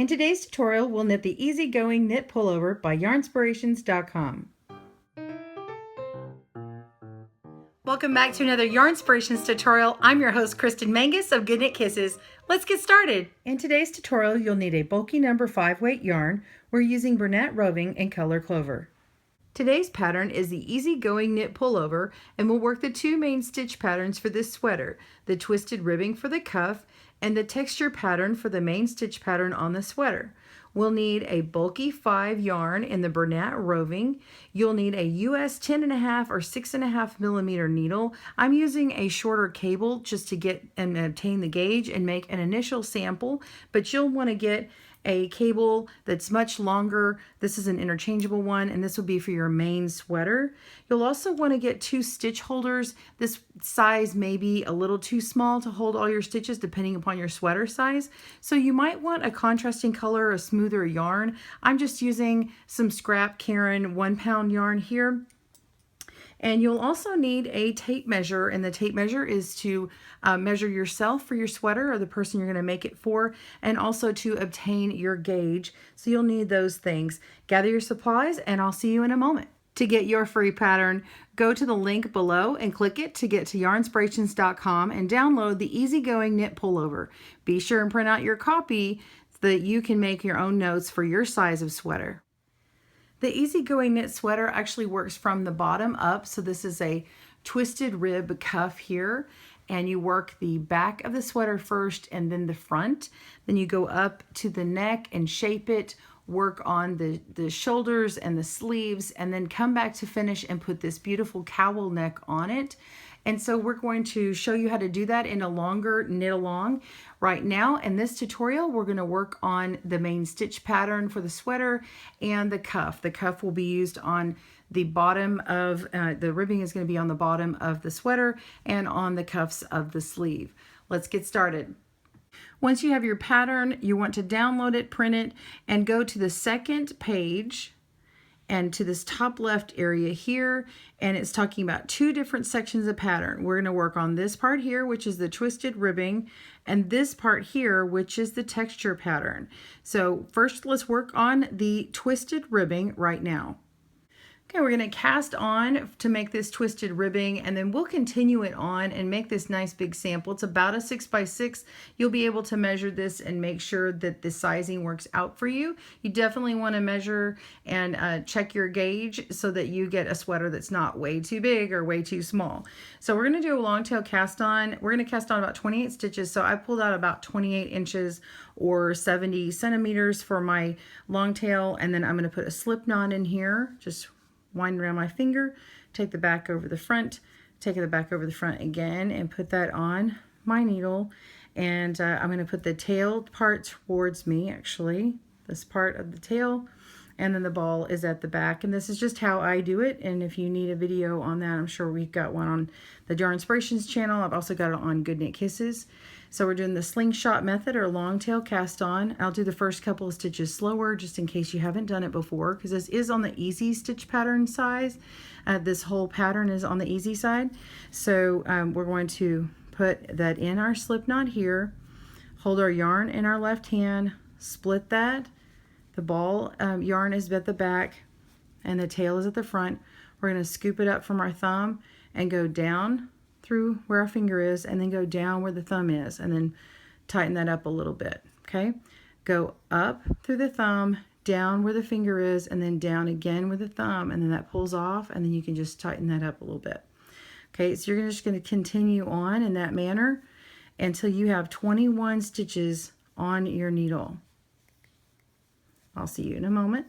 In today's tutorial, we'll knit the easygoing knit pullover by yarnspirations.com. Welcome back to another Yarnspirations tutorial. I'm your host, Kristen Mangus of GoodKnit Kisses. Let's get started. In today's tutorial, you'll need a bulky number 5 weight yarn. We're using Bernat Roving in color Clover. Today's pattern is the easygoing knit pullover, and we'll work the two main stitch patterns for this sweater, the twisted ribbing for the cuff and the texture pattern for the main stitch pattern on the sweater. We'll need a bulky 5 yarn in the Bernat Roving. You'll need a US 10.5 or 6.5 millimeter needle. I'm using a shorter cable just to get and obtain the gauge and make an initial sample, but you'll want to get a cable that's much longer. This is an interchangeable one, and this will be for your main sweater. You'll also want to get 2 stitch holders. This size may be a little too small to hold all your stitches depending upon your sweater size. So you might want a contrasting color, a smoother yarn. I'm just using some scrap Caron 1-pound yarn here. And you'll also need a tape measure, and the tape measure is to measure yourself for your sweater or the person you're going to make it for, and also to obtain your gauge. So you'll need those things. Gather your supplies, and I'll see you in a moment. To get your free pattern, go to the link below and click it to get to yarnspirations.com and download the easygoing knit pullover. Be sure and print out your copy so that you can make your own notes for your size of sweater. The easygoing knit sweater actually works from the bottom up. So this is a twisted rib cuff here, and you work the back of the sweater first and then the front. Then you go up to the neck and shape it, work on the shoulders and the sleeves, and then come back to finish and put this beautiful cowl neck on it. And so we're going to show you how to do that in a longer knit along. Right now in this tutorial, we're going to work on the main stitch pattern for the sweater and the cuff. The cuff will be used on the bottom of, the ribbing is going to be on the bottom of the sweater and on the cuffs of the sleeve. Let's get started. Once you have your pattern, you want to download it, print it, and go to the second page and to this top left area here, and it's talking about 2 different sections of pattern. We're going to work on this part here, which is the twisted ribbing, and this part here, which is the texture pattern. So first, let's work on the twisted ribbing right now. Okay, we're going to cast on to make this twisted ribbing, and then we'll continue it on and make this nice big sample. It's about a 6x6. You'll be able to measure this and make sure that the sizing works out for you. You definitely want to measure and check your gauge so that you get a sweater that's not way too big or way too small. So we're going to do a long tail cast on. We're going to cast on about 28 stitches. So I pulled out about 28 inches or 70 centimeters for my long tail, and then I'm going to put a slip knot in here. Just wind around my finger, take the back over the front, take the back over the front again, and put that on my needle. And I'm going to put the tail part towards me, actually, this part of the tail, and then the ball is at the back. And this is just how I do it. And if you need a video on that, I'm sure we've got one on the Yarnspirations channel. I've also got it on GoodKnit Kisses. So we're doing the slingshot method or long tail cast on. I'll do the first couple of stitches slower just in case you haven't done it before, because this is on the easy stitch pattern size. This whole pattern is on the easy side. So we're going to put that in our slip knot here, hold our yarn in our left hand, split that. The ball yarn is at the back and the tail is at the front. We're going to scoop it up from our thumb and go down through where our finger is, and then go down where the thumb is, and then tighten that up a little bit. Okay, go up through the thumb, down where the finger is, and then down again with the thumb, and then that pulls off, and then you can just tighten that up a little bit. Okay, so you're just going to continue on in that manner until you have 21 stitches on your needle. I'll see you in a moment.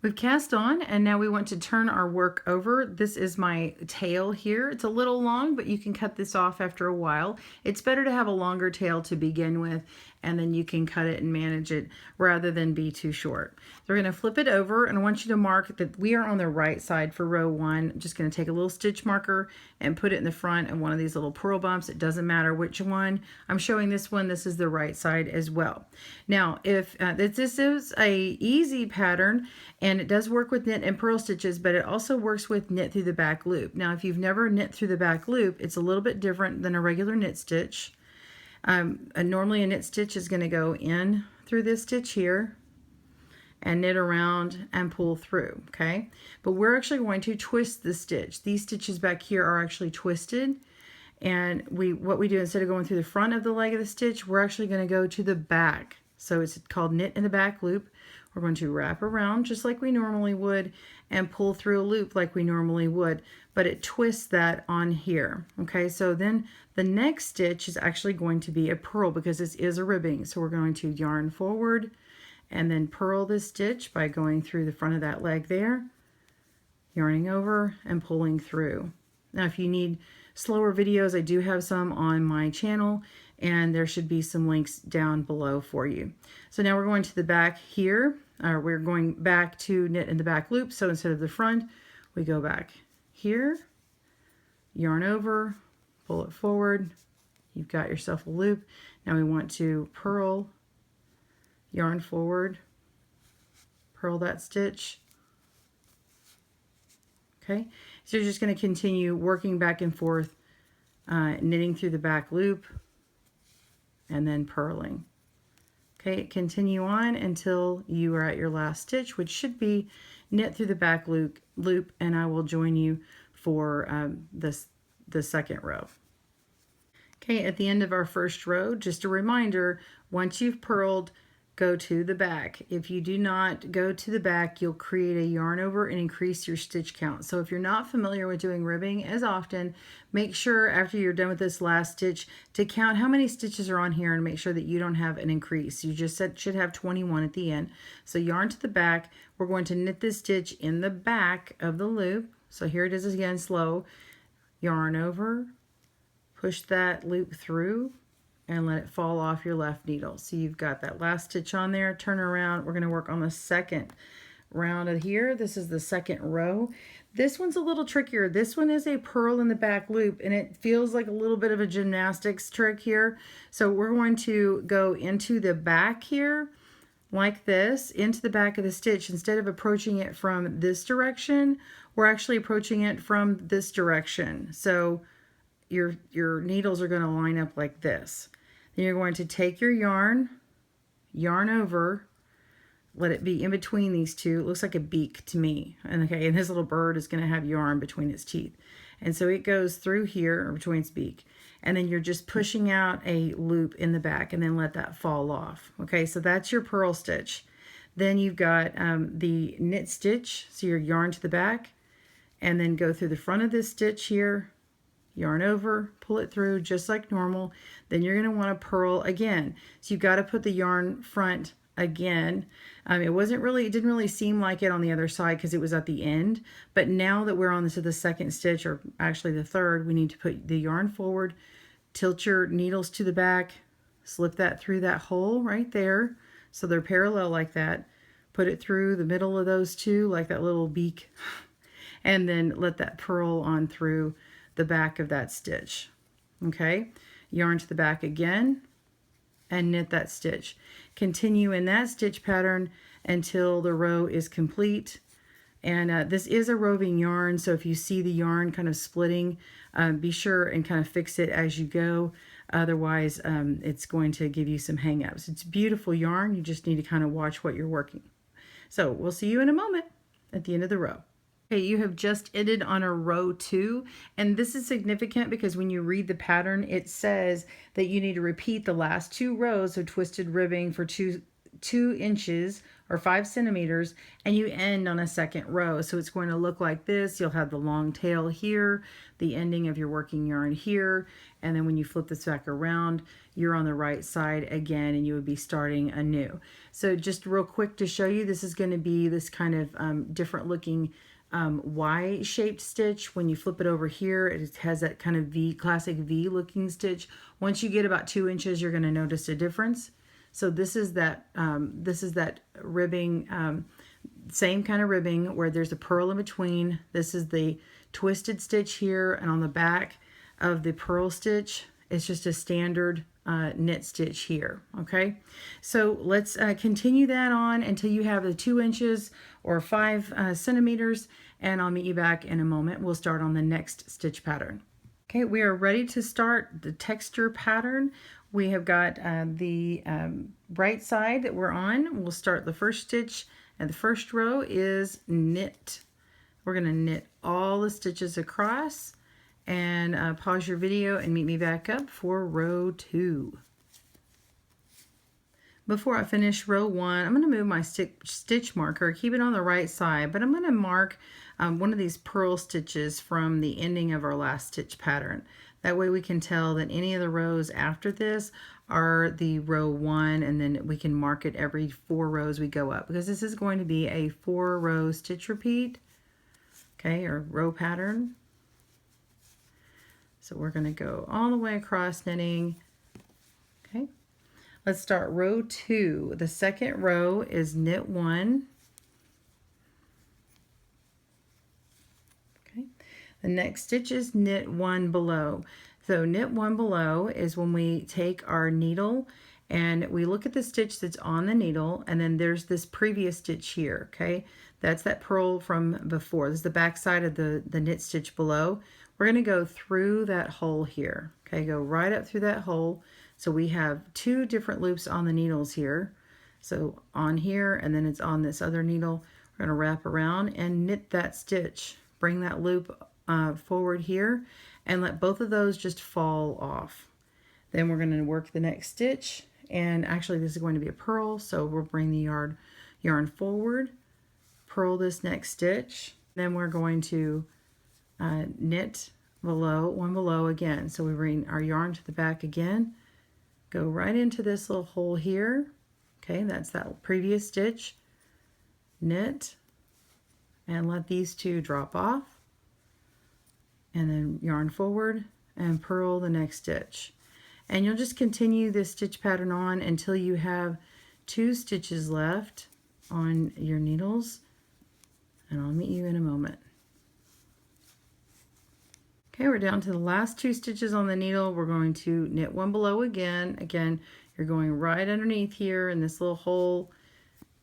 We've cast on, and now we want to turn our work over. This is my tail here. It's a little long, but you can cut this off after a while. It's better to have a longer tail to begin with, and then you can cut it and manage it rather than be too short. So we're going to flip it over, and I want you to mark that we are on the right side for row 1. I'm just going to take a little stitch marker and put it in the front of one of these little purl bumps. It doesn't matter which one. I'm showing this one. This is the right side as well. Now, if this is a easy pattern, and it does work with knit and purl stitches, but it also works with knit through the back loop. Now, if you've never knit through the back loop, it's a little bit different than a regular knit stitch. Normally a knit stitch is going to go in through this stitch here and knit around and pull through, okay? But we're actually going to twist the stitch. These stitches back here are actually twisted, and what we do, instead of going through the front of the leg of the stitch, we're actually going to go to the back. So it's called knit in the back loop. We're going to wrap around just like we normally would and pull through a loop like we normally would, but it twists that on here. Okay, so then the next stitch is actually going to be a purl because this is a ribbing. So we're going to yarn forward and then purl this stitch by going through the front of that leg there, yarning over and pulling through. Now if you need slower videos, I do have some on my channel, and there should be some links down below for you. So now we're going to the back here, or we're going back to knit in the back loop. So instead of the front, we go back here, yarn over, pull it forward. You've got yourself a loop. Now we want to purl, yarn forward, purl that stitch. Okay, so you're just going to continue working back and forth, knitting through the back loop and then purling. Okay, continue on until you are at your last stitch, which should be knit through the back loop, and I will join you for the second row. Okay, at the end of our first row, just a reminder, once you've purled, go to the back. If you do not go to the back, you'll create a yarn over and increase your stitch count. So if you're not familiar with doing ribbing as often, make sure after you're done with this last stitch to count how many stitches are on here and make sure that you don't have an increase. You just should have 21 at the end. So yarn to the back. We're going to knit this stitch in the back of the loop. So here it is again, slow. Yarn over, push that loop through, and let it fall off your left needle. So you've got that last stitch on there, turn around. We're gonna work on the second round of here. This is the second row. This one's a little trickier. This one is a purl in the back loop, and it feels like a little bit of a gymnastics trick here. So we're going to go into the back here, like this, into the back of the stitch. Instead of approaching it from this direction, we're actually approaching it from this direction. So your needles are gonna line up like this. Then you're going to take your yarn over, let it be in between these two. It looks like a beak to me. And okay, and this little bird is going to have yarn between its teeth. And so it goes through here, or between its beak. And then you're just pushing out a loop in the back and then let that fall off. Okay, so that's your purl stitch. Then you've got the knit stitch, so your yarn to the back, and then go through the front of this stitch here, yarn over, pull it through just like normal. Then you're going to want to purl again. So you've got to put the yarn front again. It didn't really seem like it on the other side because it was at the end. But now that we're on to the second stitch, or actually the third, we need to put the yarn forward, tilt your needles to the back, slip that through that hole right there. So they're parallel like that. Put it through the middle of those two like that little beak. And then let that purl on through the back of that stitch. Okay, yarn to the back again and knit that stitch. Continue in that stitch pattern until the row is complete. And this is a roving yarn, so if you see the yarn kind of splitting, be sure and kind of fix it as you go. Otherwise, it's going to give you some hang-ups. It's beautiful yarn. You just need to kind of watch what you're working. So we'll see you in a moment at the end of the row. Okay, you have just ended on a row 2, and this is significant because when you read the pattern, it says that you need to repeat the last 2 rows of twisted ribbing for 2 inches or 5 centimeters, and you end on a second row. So it's going to look like this. You'll have the long tail here, the ending of your working yarn here, and then when you flip this back around, you're on the right side again, and you would be starting anew. So just real quick to show you, this is going to be this kind of different looking Y-shaped stitch. When you flip it over here, it has that kind of V, classic V looking stitch. Once you get about 2 inches, you're going to notice a difference. So this is that ribbing, same kind of ribbing where there's a purl in between. This is the twisted stitch here, and on the back of the purl stitch, it's just a standard knit stitch here. Okay, so let's continue that on until you have the 2 inches or 5 centimeters, and I'll meet you back in a moment. We'll start on the next stitch pattern. Okay, we are ready to start the texture pattern. We have got the right side that we're on. We'll start the first stitch, and the first row is knit. We're going to knit all the stitches across, and pause your video and meet me back up for row 2. Before I finish row 1, I'm going to move my stitch marker, keep it on the right side, but I'm going to mark one of these purl stitches from the ending of our last stitch pattern. That way we can tell that any of the rows after this are the row 1, and then we can mark it every 4 rows we go up, because this is going to be a 4-row stitch repeat, okay, or row pattern. So we're going to go all the way across knitting, okay. Let's start row 2. The second row is knit 1. Okay. The next stitch is knit 1 below. So knit 1 below is when we take our needle and we look at the stitch that's on the needle, and then there's this previous stitch here, okay? That's that purl from before. This is the back side of the knit stitch below. We're going to go through that hole here, okay? Go right up through that hole. So we have 2 different loops on the needles here. So on here, and then it's on this other needle. We're going to wrap around and knit that stitch. Bring that loop forward here and let both of those just fall off. Then we're going to work the next stitch, and actually this is going to be a purl, so we'll bring the yarn forward, purl this next stitch, then we're going to knit one below again. So we bring our yarn to the back again, go right into this little hole here, okay, that's that previous stitch, knit, and let these 2 drop off, and then yarn forward and purl the next stitch. And you'll just continue this stitch pattern on until you have 2 stitches left on your needles, and I'll meet you in a moment. Okay, we're down to the last 2 stitches on the needle. We're going to knit 1 below again. Again, you're going right underneath here in this little hole,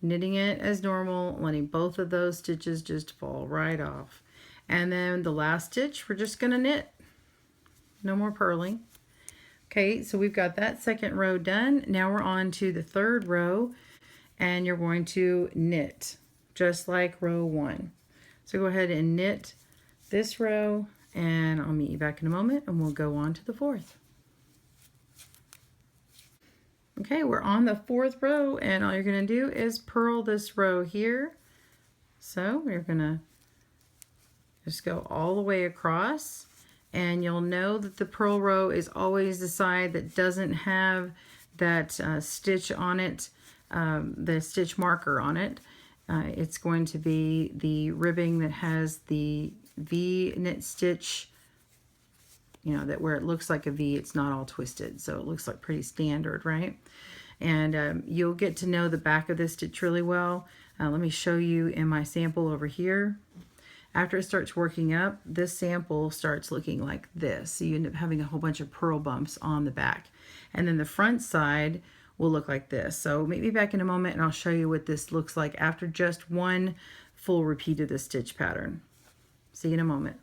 knitting it as normal, letting both of those stitches just fall right off. And then the last stitch, we're just going to knit. No more purling. Okay, so we've got that second row done. Now we're on to the third row, and you're going to knit just like row 1. So go ahead and knit this row, and I'll meet you back in a moment, and we'll go on to the 4th. Okay, we're on the 4th row, and all you're going to do is purl this row here. So we're going to just go all the way across, and you'll know that the purl row is always the side that doesn't have that stitch on it, the stitch marker on it. It's going to be the ribbing that has the V knit stitch, you know, that where it looks like a V, it's not all twisted, so it looks like pretty standard, right? And you'll get to know the back of this stitch really well. Let me show you in my sample over here. After it starts working up, this sample starts looking like this. So you end up having a whole bunch of purl bumps on the back. And then the front side will look like this. So meet me back in a moment and I'll show you what this looks like after just one full repeat of the stitch pattern. See you in a moment.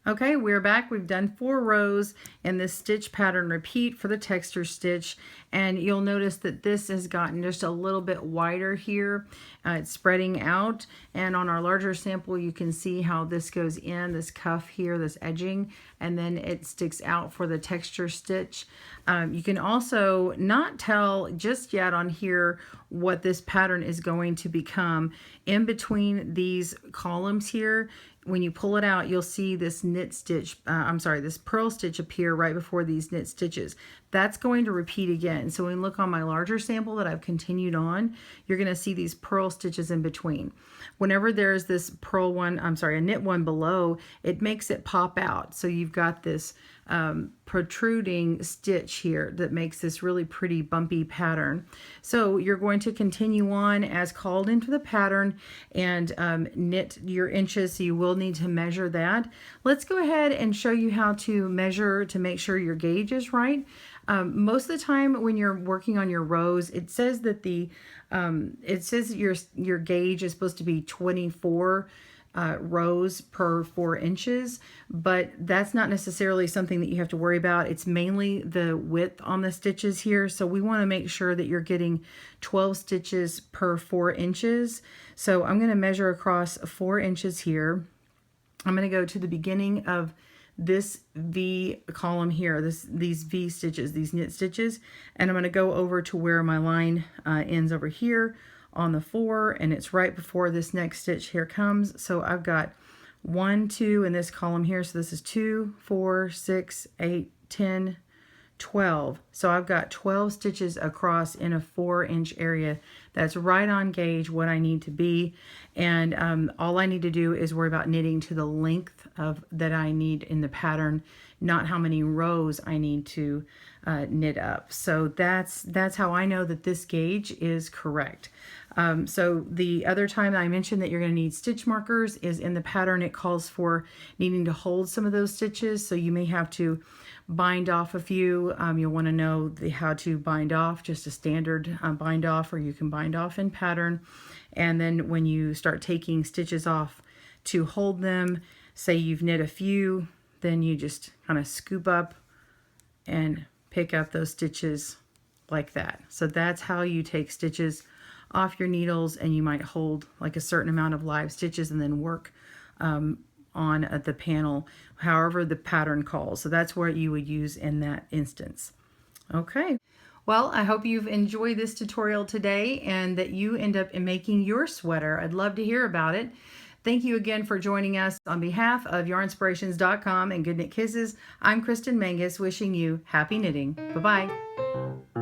Okay, we're back. We've done 4 rows in this stitch pattern repeat for the texture stitch, and you'll notice that this has gotten just a little bit wider here. It's spreading out, and on our larger sample you can see how this goes in, this cuff here, this edging, and then it sticks out for the texture stitch. You can also not tell just yet on here what this pattern is going to become. In between these columns here, when you pull it out, you'll see this knit stitch, this purl stitch appear right before these knit stitches. That's going to repeat again. So when you look on my larger sample that I've continued on, you're going to see these purl stitches in between. Whenever there's this a knit one below, it makes it pop out. So you've got this protruding stitch here that makes this really pretty bumpy pattern. So you're going to continue on as called into the pattern and knit your inches, so you will need to measure that. Let's go ahead and show you how to measure to make sure your gauge is right. Most of the time when you're working on your rows, it says that your gauge is supposed to be 24 rows per 4 inches, but that's not necessarily something that you have to worry about. It's mainly the width on the stitches here. So we want to make sure that you're getting 12 stitches per 4 inches. So I'm going to measure across 4 inches here. I'm going to go to the beginning of this V column here, these V stitches, these knit stitches, and I'm going to go over to where my line ends over here on the 4, and it's right before this next stitch here comes. So I've got 1, 2 in this column here. So this is 2, 4, 6, 8, 10, 12. So I've got 12 stitches across in a 4-inch area. That's right on gauge what I need to be. And all I need to do is worry about knitting to the length of that I need in the pattern, not how many rows I need to knit up. So that's how I know that this gauge is correct. So the other time I mentioned that you're going to need stitch markers is in the pattern. It calls for needing to hold some of those stitches, so you may have to bind off a few. You'll want to know how to bind off, just a standard bind off, or you can bind off in pattern. And then when you start taking stitches off to hold them, say you've knit a few, then you just kind of scoop up and pick up those stitches like that. So that's how you take stitches off your needles, and you might hold like a certain amount of live stitches and then work on the panel however the pattern calls. So that's what you would use in that instance. Okay, well, I hope you've enjoyed this tutorial today and that you end up making your sweater. I'd love to hear about it. Thank you again for joining us. On behalf of yarnspirations.com and GoodKnit Kisses, I'm Kristen Mangus, wishing you happy knitting. Bye-bye.